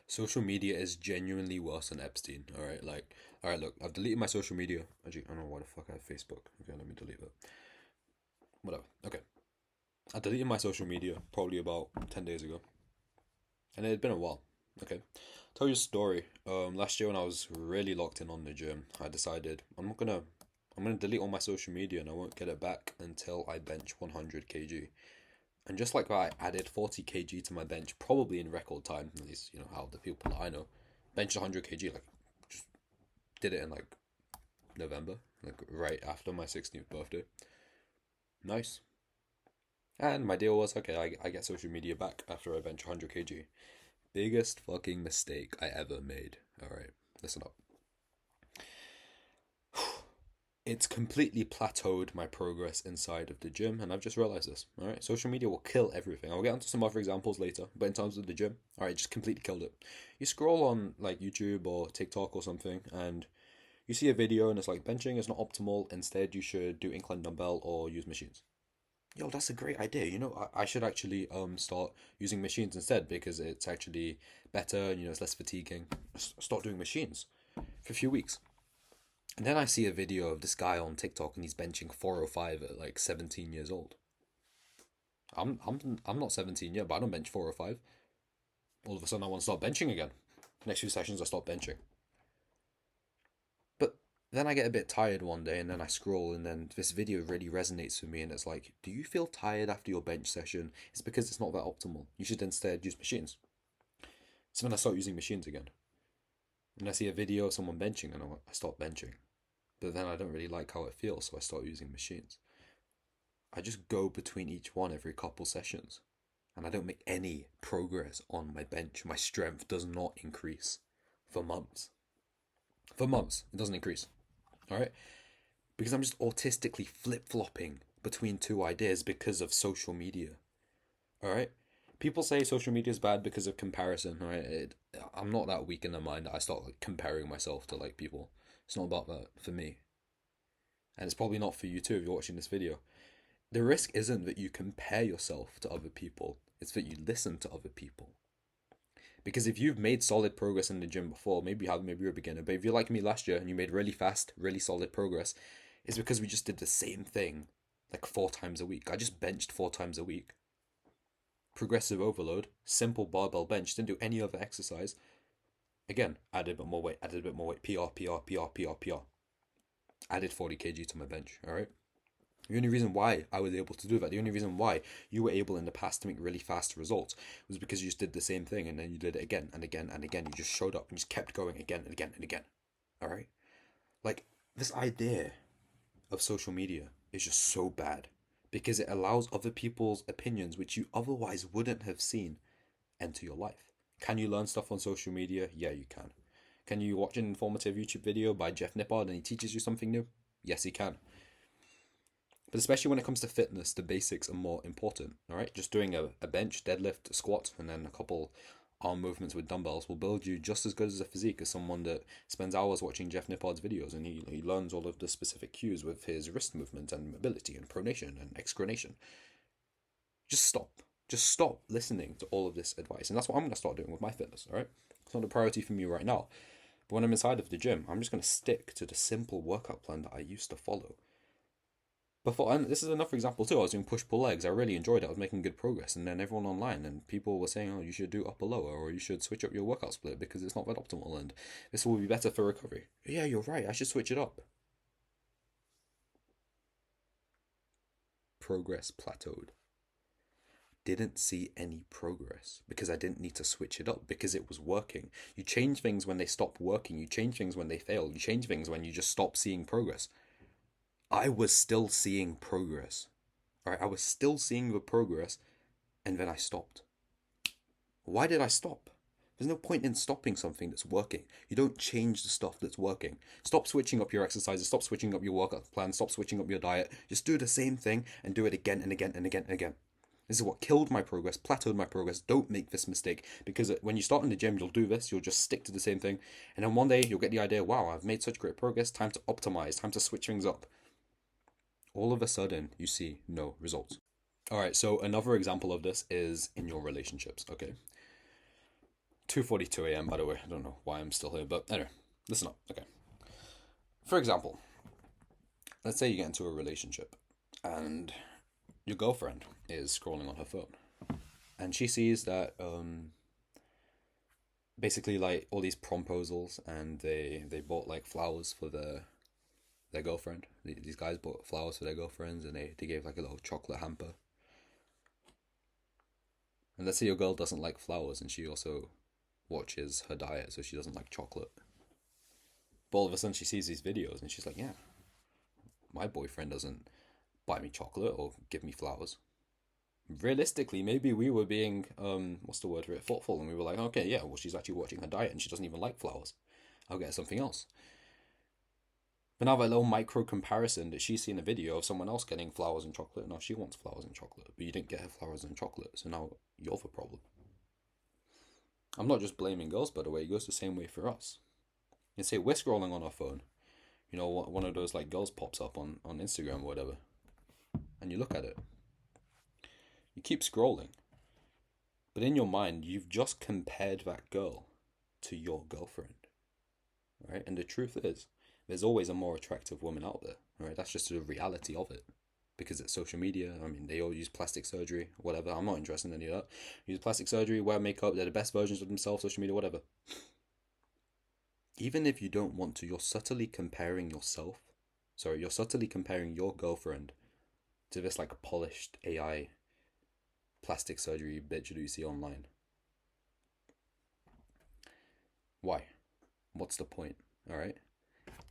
Social media is genuinely worse than Epstein. All right, all right. Look, I've deleted my social media. Actually, I don't know why the fuck I have Facebook. Okay, let me delete that. Whatever. Okay, I deleted my social media probably about 10 days ago, and it had been a while. Okay, tell you a story. Last year when I was really locked in on the gym, I decided I'm gonna delete all my social media and I won't get it back until I bench 100 kg. And just like that, I added 40 kg to my bench, probably in record time. At least you know how the people that I know bench 100 kg, like just did it in like November, like right after my 16th birthday. Nice. And my deal was okay. I get social media back after I bench 100 kg. Biggest fucking mistake I ever made. All right, listen up. It's completely plateaued my progress inside of the gym, and I've just realized this. All right, social media will kill everything. I'll get onto some other examples later, but in terms of the gym, all right, just completely killed it. You scroll on like YouTube or TikTok or something, and you see a video and it's like benching is not optimal. Instead, you should do incline dumbbell or use machines. Yo, that's a great idea. You know, I should actually start using machines instead because it's actually better. You know, it's less fatiguing. Start doing machines for a few weeks. And then I see a video of this guy on TikTok and he's benching 405 at like 17 years old. I'm not 17 yet, but I don't bench 405. All of a sudden I want to start benching again. Next few sessions I start benching. But then I get a bit tired one day and then I scroll and then this video really resonates with me and it's like, do you feel tired after your bench session? It's because it's not that optimal. You should instead use machines. So then I start using machines again. And I see a video of someone benching and I start benching. But then I don't really like how it feels, so I start using machines. I just go between each one every couple sessions, and I don't make any progress on my bench. My strength does not increase for months. For months, it doesn't increase. All right? Because I'm just autistically flip flopping between two ideas because of social media. All right? People say social media is bad because of comparison. All right? I'm not that weak in the mind that I start like comparing myself to like people. It's not about that for me. And it's probably not for you too if you're watching this video. The risk isn't that you compare yourself to other people, it's that you listen to other people. Because if you've made solid progress in the gym before, maybe you have, maybe you're a beginner, but if you're like me last year and you made really fast, really solid progress, it's because we just did the same thing like 4 times a week. I just benched 4 times a week. Progressive overload, simple barbell bench, didn't do any other exercise. Again, added a bit more weight, added a bit more weight, PR, PR, PR, PR, PR. Added 40 kg to my bench, alright? The only reason why I was able to do that, the only reason why you were able in the past to make really fast results was because you just did the same thing and then you did it again and again and again. You just showed up and just kept going again and again and again. All right? Like, this idea of social media is just so bad because it allows other people's opinions, which you otherwise wouldn't have seen, enter your life. Can you learn stuff on social media? Yeah, you can. Can you watch an informative YouTube video by Jeff Nippard and he teaches you something new? Yes, he can. But especially when it comes to fitness, the basics are more important. All right, just doing a bench, deadlift, a squat, and then a couple arm movements with dumbbells will build you just as good as a physique as someone that spends hours watching Jeff Nippard's videos and he learns all of the specific cues with his wrist movement and mobility and pronation and excronation. Just stop. Just stop listening to all of this advice. And that's what I'm going to start doing with my fitness, all right? It's not a priority for me right now. But when I'm inside of the gym, I'm just going to stick to the simple workout plan that I used to follow. Before, and this is another example too. I was doing push pull legs. I really enjoyed it. I was making good progress, and then everyone online and people were saying, "Oh, you should do upper lower, or you should switch up your workout split because it's not that optimal, and this will be better for recovery." Yeah, you're right. I should switch it up. Progress plateaued. Didn't see any progress because I didn't need to switch it up because it was working. You change things when they stop working. You change things when they fail. You change things when you just stop seeing progress. I was still seeing progress. All right, I was still seeing the progress, and then I stopped. Why did I stop? There's no point in stopping something that's working. You don't change the stuff that's working. Stop switching up your exercises, stop switching up your workout plan, stop switching up your diet. Just do the same thing and do it again and again and again and again. This is what killed my progress, plateaued my progress. Don't make this mistake because when you start in the gym, you'll do this, you'll just stick to the same thing. And then one day you'll get the idea, wow, I've made such great progress, time to optimize, time to switch things up. All of a sudden, you see no results. All right, so another example of this is in your relationships, okay? 2:42 a.m. by the way. I don't know why I'm still here, but anyway, listen up. Okay. For example, let's say you get into a relationship and your girlfriend is scrolling on her phone and she sees that basically like all these promposals, and they bought like flowers for their girlfriend. These guys bought flowers for their girlfriends, and they gave like a little chocolate hamper. And let's say your girl doesn't like flowers and she also watches her diet, so she doesn't like chocolate. But all of a sudden she sees these videos and she's like, yeah, my boyfriend doesn't buy me chocolate or give me flowers. Realistically, maybe we were being, what's the word for it, thoughtful, and we were like, okay, yeah, well, she's actually watching her diet and she doesn't even like flowers. I'll get her something else. But now that little micro comparison that she's seen a video of someone else getting flowers and chocolate, now she wants flowers and chocolate, but you didn't get her flowers and chocolate, so now you're the problem. I'm not just blaming girls, by the way, it goes the same way for us. You say we're scrolling on our phone, you know, one of those like girls pops up on Instagram or whatever, and you look at it. You keep scrolling, but in your mind, you've just compared that girl to your girlfriend, right? And the truth is, there's always a more attractive woman out there, right? That's just the reality of it, because it's social media. I mean, they all use plastic surgery, whatever. I'm not interested in any of that. Use plastic surgery, wear makeup, they're the best versions of themselves, social media, whatever. Even if you don't want to, you're subtly comparing you're subtly comparing your girlfriend to this like polished AI plastic surgery bitch that you see online. Why? What's the point? Alright?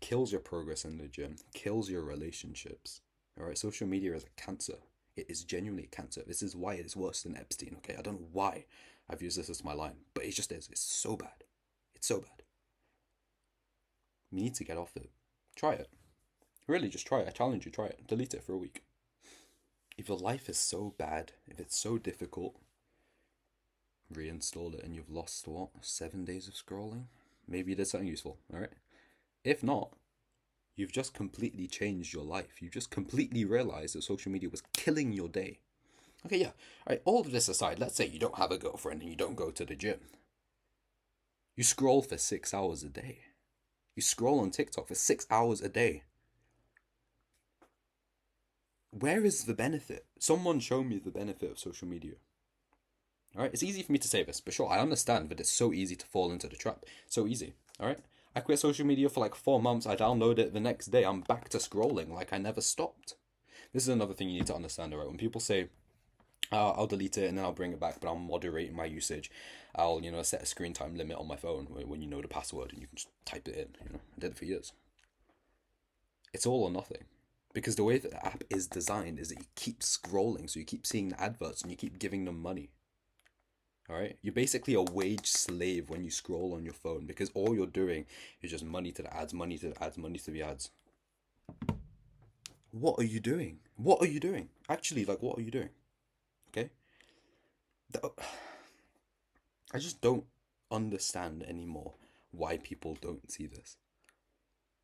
Kills your progress in the gym, kills your relationships. Alright? Social media is a cancer. It is genuinely a cancer. This is why it is worse than Epstein, okay? I don't know why I've used this as my line, but it just is. It's so bad. It's so bad. You need to get off it. Try it. Really, just try it. I challenge you, try it. Delete it for a week. If your life is so bad, if it's so difficult, reinstall it and you've lost, what, 7 days of scrolling? Maybe you did something useful, alright? If not, you've just completely changed your life. You just completely realized that social media was killing your day. Okay, yeah. Alright, all of this aside, let's say you don't have a girlfriend and you don't go to the gym. You scroll for 6 hours a day. You scroll on TikTok for 6 hours a day. Where is the benefit? Someone show me the benefit of social media. Alright, it's easy for me to say this, but sure, I understand that it's so easy to fall into the trap. So easy, alright? I quit social media for like 4 months, I download it the next day, I'm back to scrolling like I never stopped. This is another thing you need to understand, alright? When people say, I'll delete it and then I'll bring it back, but I'll moderate my usage. I'll, set a screen time limit on my phone when you know the password and you can just type it in, I did it for years. It's all or nothing. Because the way that the app is designed is that you keep scrolling, so you keep seeing the adverts and you keep giving them money. Alright? You're basically a wage slave when you scroll on your phone, because all you're doing is just money to the ads, money to the ads, money to the ads. What are you doing? What are you doing? Actually, what are you doing? Okay? I just don't understand anymore why people don't see this.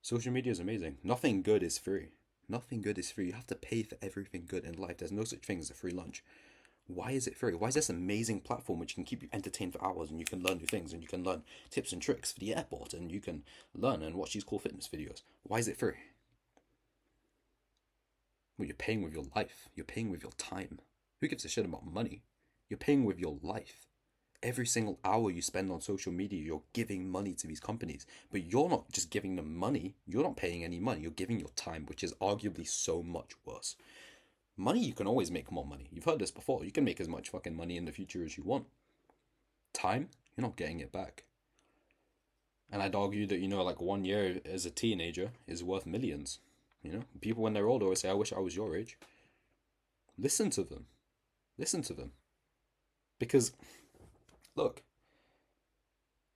Social media is amazing. Nothing good is free. Nothing good is free. You have to pay for everything good in life. There's no such thing as a free lunch. Why is it free? Why is this amazing platform which can keep you entertained for hours and you can learn new things and you can learn tips and tricks for the airport and you can learn and watch these cool fitness videos? Why is it free? Well, you're paying with your life. You're paying with your time. Who gives a shit about money? You're paying with your life. Every single hour you spend on social media, you're giving money to these companies. But you're not just giving them money. You're not paying any money. You're giving your time, which is arguably so much worse. Money, you can always make more money. You've heard this before. You can make as much fucking money in the future as you want. Time, you're not getting it back. And I'd argue that, 1 year as a teenager is worth millions. People when they're older always say, I wish I was your age. Listen to them. Listen to them. Because, look,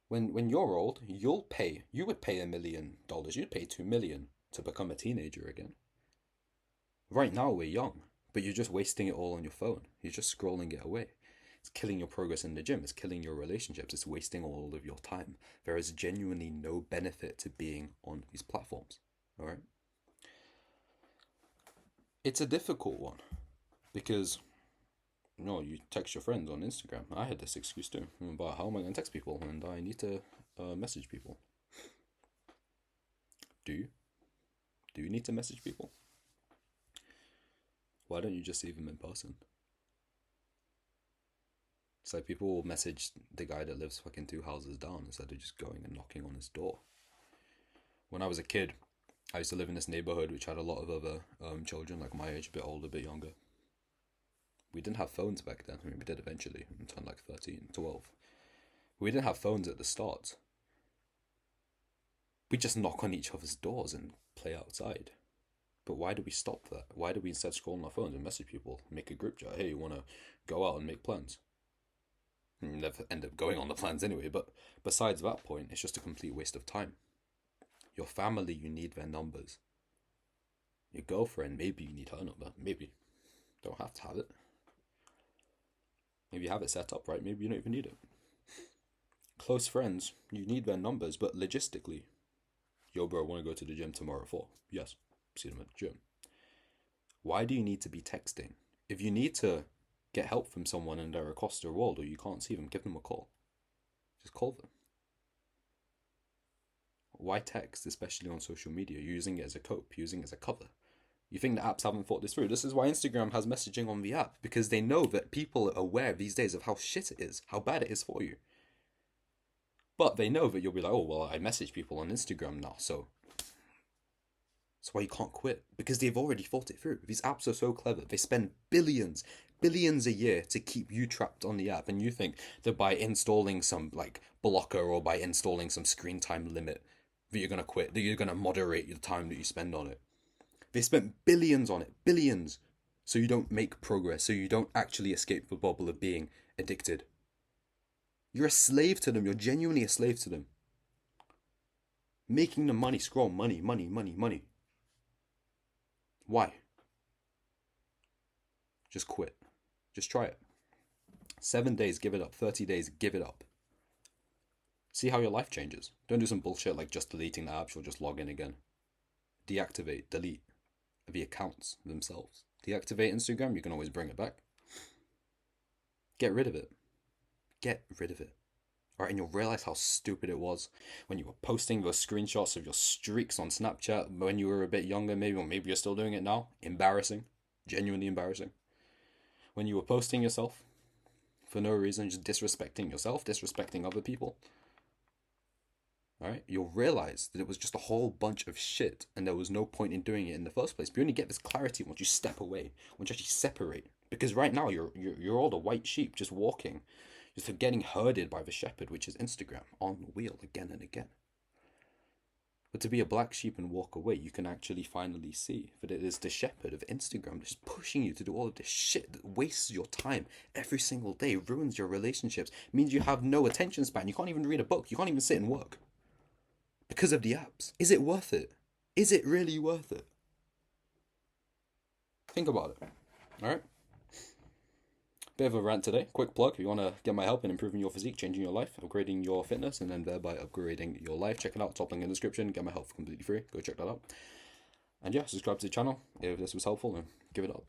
when you're old, you would pay $1 million. You'd pay $2 million to become a teenager again. Right now we're young, but you're just wasting it all on your phone. You're just scrolling it away. It's killing your progress in the gym. It's killing your relationships. It's wasting all of your time. There is genuinely no benefit to being on these platforms. All right? It's a difficult one because No, you text your friends on Instagram. I had this excuse too. But how am I going to text people? And I need to message people. Do you? Do you need to message people? Why don't you just see them in person? It's like people will message the guy that lives fucking 2 houses down instead of just going and knocking on his door. When I was a kid, I used to live in this neighborhood which had a lot of other children, like my age, a bit older, a bit younger. We didn't have phones back then. I mean, we did eventually, until like 13, 12. We didn't have phones at the start. We just knock on each other's doors and play outside. But why do we stop that? Why do we instead scroll on our phones and message people, make a group chat? Hey, you want to go out and make plans? Never end up going on the plans anyway, but besides that point, it's just a complete waste of time. Your family, you need their numbers. Your girlfriend, maybe you need her number. Maybe. Don't have to have it. Maybe you have it set up right, maybe you don't even need it. Close friends, you need their numbers, but logistically, yo bro, want to go to the gym tomorrow at 4? Yes. See them at the gym. Why do you need to be texting? If you need to get help from someone and they're across the world or you can't see them, give them a call. Just call them. Why text, especially on social media? You're using it as a cope, using it as a cover. You think the apps haven't thought this through? This is why Instagram has messaging on the app, because they know that people are aware these days of how shit it is, how bad it is for you. But they know that you'll be like, oh, well, I message people on Instagram now, so that's why you can't quit, because they've already thought it through. These apps are so clever. They spend billions a year to keep you trapped on the app, and you think that by installing some like blocker or by installing some screen time limit that you're going to quit, that you're going to moderate the time that you spend on it. They spent billions on it, billions, so you don't make progress, so you don't actually escape the bubble of being addicted. You're a slave to them. You're genuinely a slave to them. Making the money, scroll, money, money, money, money. Why? Just quit. Just try it. 7 days, give it up. 30 days, give it up. See how your life changes. Don't do some bullshit like just deleting the apps or just log in again. Deactivate, delete the accounts themselves. Deactivate Instagram, you can always bring it back. Get rid of it. Get rid of it. Alright, and you'll realize how stupid it was when you were posting those screenshots of your streaks on Snapchat when you were a bit younger, maybe, or maybe you're still doing it now. Embarrassing. Genuinely embarrassing. When you were posting yourself for no reason, just disrespecting yourself, disrespecting other people. Alright, you'll realize that it was just a whole bunch of shit and there was no point in doing it in the first place. But you only get this clarity once you step away, once you actually separate. Because right now you're all the white sheep just walking, just getting herded by the shepherd, which is Instagram, on the wheel again and again. But to be a black sheep and walk away, you can actually finally see that it is the shepherd of Instagram just pushing you to do all of this shit that wastes your time every single day, ruins your relationships, means you have no attention span. You can't even read a book. You can't even sit and work. Because of the apps. Is it worth it? Is it really worth it? Think about it. Alright? Bit of a rant today. Quick plug. If you want to get my help in improving your physique, changing your life, upgrading your fitness, and then thereby upgrading your life, check it out. Top link in the description. Get my help completely free. Go check that out. And yeah, subscribe to the channel if this was helpful and give it up.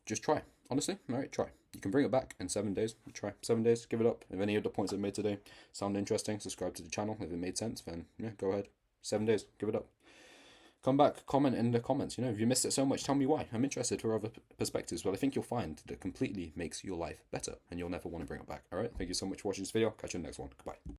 Just try. Honestly, alright, try. You can bring it back in 7 days. Try. 7 days, give it up. If any of the points I made today sound interesting, subscribe to the channel. If it made sense, then yeah, go ahead. 7 days, give it up. Come back, comment in the comments. You know, if you missed it so much, tell me why. I'm interested for other perspectives, but I think you'll find that it completely makes your life better and you'll never want to bring it back. Alright, thank you so much for watching this video. Catch you in the next one. Goodbye.